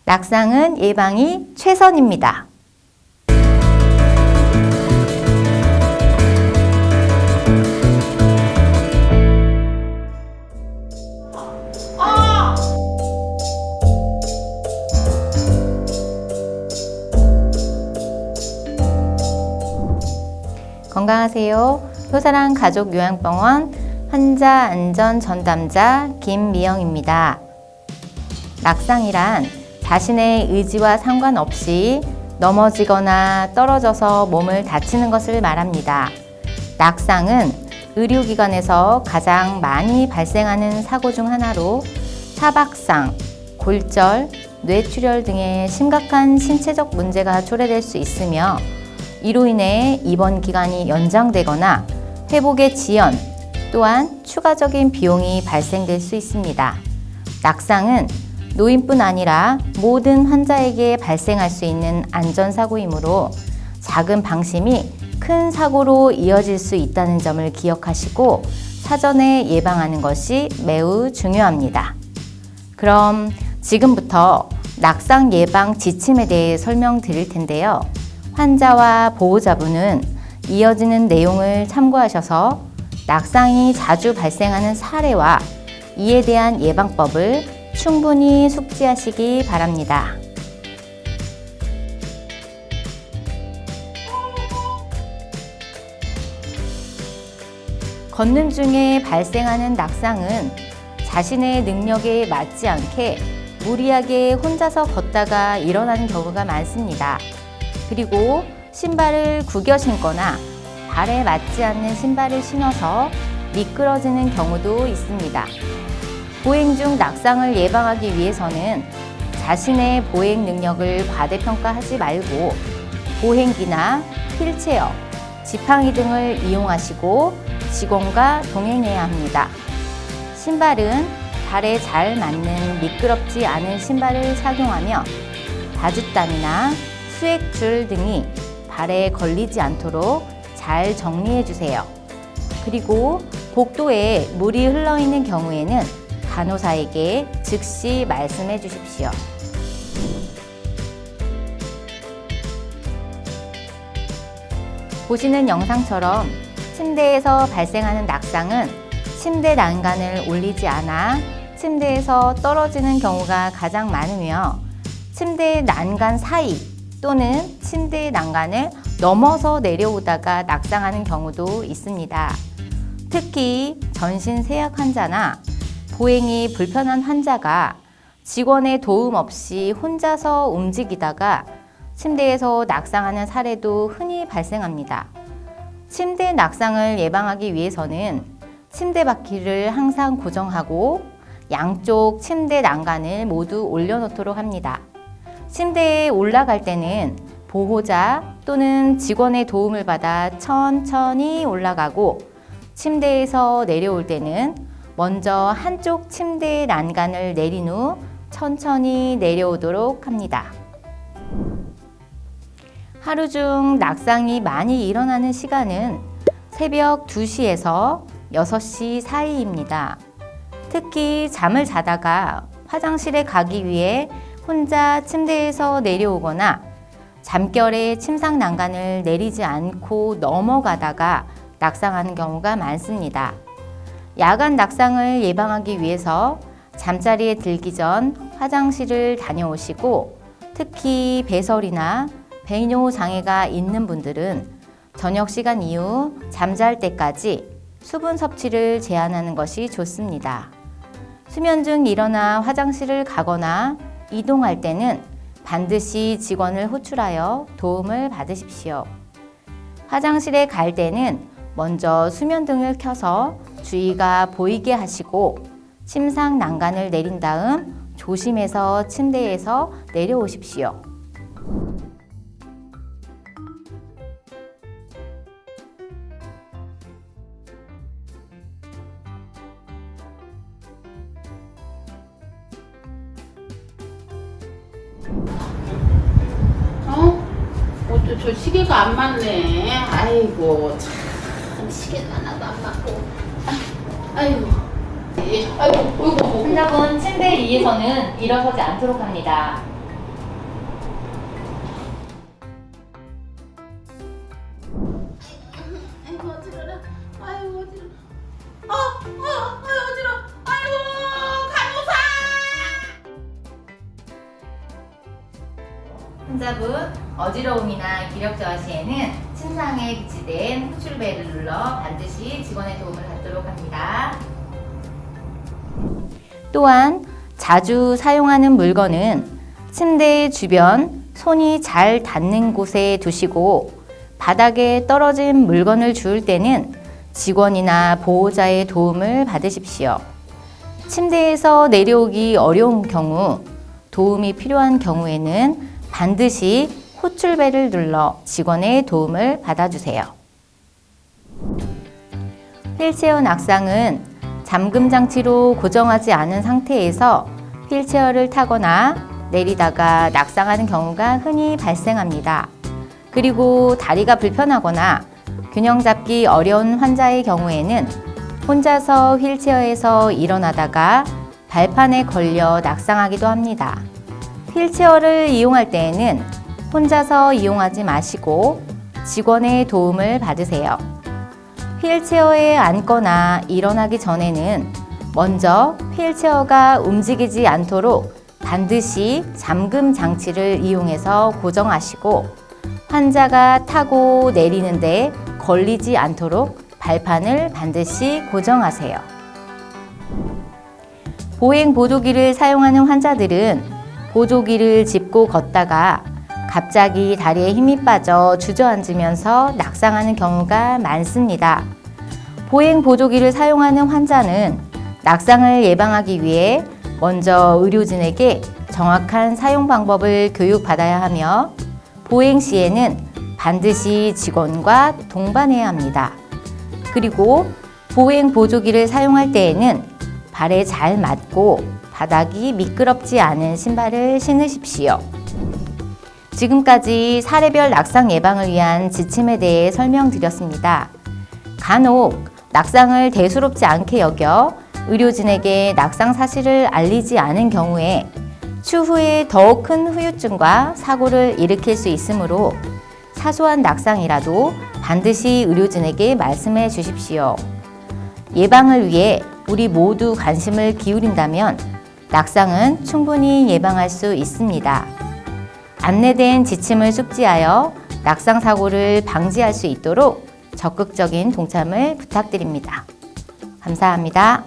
낙상은 예방이 최선입니다. 건강하세요. 효사랑 가족요양병원 환자 안전 전담자 김미영입니다. 낙상이란 자신의 의지와 상관없이 넘어지거나 떨어져서 몸을 다치는 것을 말합니다. 낙상은 의료기관에서 가장 많이 발생하는 사고 중 하나로 타박상, 골절, 뇌출혈 등의 심각한 신체적 문제가 초래될 수 있으며 이로 인해 입원 기간이 연장되거나 회복의 지연 또한 추가적인 비용이 발생될 수 있습니다. 낙상은 노인뿐 아니라 모든 환자에게 발생할 수 있는 안전사고이므로 작은 방심이 큰 사고로 이어질 수 있다는 점을 기억하시고 사전에 예방하는 것이 매우 중요합니다. 그럼 지금부터 낙상 예방 지침에 대해 설명드릴 텐데요. 환자와 보호자분은 이어지는 내용을 참고하셔서 낙상이 자주 발생하는 사례와 이에 대한 예방법을 충분히 숙지하시기 바랍니다. 걷는 중에 발생하는 낙상은 자신의 능력에 맞지 않게 무리하게 혼자서 걷다가 일어나는 경우가 많습니다. 그리고 신발을 구겨 신거나 발에 맞지 않는 신발을 신어서 미끄러지는 경우도 있습니다. 보행 중 낙상을 예방하기 위해서는 자신의 보행 능력을 과대평가하지 말고 보행기나 휠체어, 지팡이 등을 이용하시고 직원과 동행해야 합니다. 신발은 발에 잘 맞는 미끄럽지 않은 신발을 착용하며 바짓단이나 수액줄 등이 발에 걸리지 않도록 잘 정리해 주세요. 그리고 복도에 물이 흘러 있는 경우에는 간호사에게 즉시 말씀해 주십시오. 보시는 영상처럼 침대에서 발생하는 낙상은 침대 난간을 올리지 않아 침대에서 떨어지는 경우가 가장 많으며 침대 난간 사이 또는 침대 난간을 넘어서 내려오다가 낙상하는 경우도 있습니다. 특히 전신 세약 환자나 보행이 불편한 환자가 직원의 도움 없이 혼자서 움직이다가 침대에서 낙상하는 사례도 흔히 발생합니다. 침대 낙상을 예방하기 위해서는 침대 바퀴를 항상 고정하고 양쪽 침대 난간을 모두 올려놓도록 합니다. 침대에 올라갈 때는 보호자 또는 직원의 도움을 받아 천천히 올라가고 침대에서 내려올 때는 먼저 한쪽 침대 난간을 내린 후 천천히 내려오도록 합니다. 하루 중 낙상이 많이 일어나는 시간은 새벽 2시에서 6시 사이입니다. 특히 잠을 자다가 화장실에 가기 위해 혼자 침대에서 내려오거나 잠결에 침상 난간을 내리지 않고 넘어가다가 낙상하는 경우가 많습니다. 야간 낙상을 예방하기 위해서 잠자리에 들기 전 화장실을 다녀오시고 특히 배설이나 배뇨 장애가 있는 분들은 저녁 시간 이후 잠잘 때까지 수분 섭취를 제한하는 것이 좋습니다. 수면 중 일어나 화장실을 가거나 이동할 때는 반드시 직원을 호출하여 도움을 받으십시오. 화장실에 갈 때는 먼저 수면등을 켜서 주위가 보이게 하시고 침상 난간을 내린 다음 조심해서 침대에서 내려오십시오. 저 시계가 안 맞네. 아이고 참 시계는 하나도 안 맞고. 아이고. 아이고. 환자분 침대 위에서는 일어서지 않도록 합니다. 환자분 어지러움이나 기력 저하 시에는 침상에 비치된 호출벨을 눌러 반드시 직원의 도움을 받도록 합니다. 또한 자주 사용하는 물건은 침대 주변 손이 잘 닿는 곳에 두시고 바닥에 떨어진 물건을 주울 때는 직원이나 보호자의 도움을 받으십시오. 침대에서 내려오기 어려운 경우, 도움이 필요한 경우에는 반드시 호출벨을 눌러 직원의 도움을 받아주세요. 휠체어 낙상은 잠금 장치로 고정하지 않은 상태에서 휠체어를 타거나 내리다가 낙상하는 경우가 흔히 발생합니다. 그리고 다리가 불편하거나 균형 잡기 어려운 환자의 경우에는 혼자서 휠체어에서 일어나다가 발판에 걸려 낙상하기도 합니다. 휠체어를 이용할 때에는 혼자서 이용하지 마시고 직원의 도움을 받으세요. 휠체어에 앉거나 일어나기 전에는 먼저 휠체어가 움직이지 않도록 반드시 잠금 장치를 이용해서 고정하시고 환자가 타고 내리는데 걸리지 않도록 발판을 반드시 고정하세요. 보행 보조기를 사용하는 환자들은 보조기를 짚고 걷다가 갑자기 다리에 힘이 빠져 주저앉으면서 낙상하는 경우가 많습니다. 보행 보조기를 사용하는 환자는 낙상을 예방하기 위해 먼저 의료진에게 정확한 사용 방법을 교육받아야 하며 보행 시에는 반드시 직원과 동반해야 합니다. 그리고 보행 보조기를 사용할 때에는 발에 잘 맞고 바닥이 미끄럽지 않은 신발을 신으십시오. 지금까지 사례별 낙상 예방을 위한 지침에 대해 설명드렸습니다. 간혹 낙상을 대수롭지 않게 여겨 의료진에게 낙상 사실을 알리지 않은 경우에 추후에 더 큰 후유증과 사고를 일으킬 수 있으므로 사소한 낙상이라도 반드시 의료진에게 말씀해 주십시오. 예방을 위해 우리 모두 관심을 기울인다면 낙상은 충분히 예방할 수 있습니다. 안내된 지침을 숙지하여 낙상 사고를 방지할 수 있도록 적극적인 동참을 부탁드립니다. 감사합니다.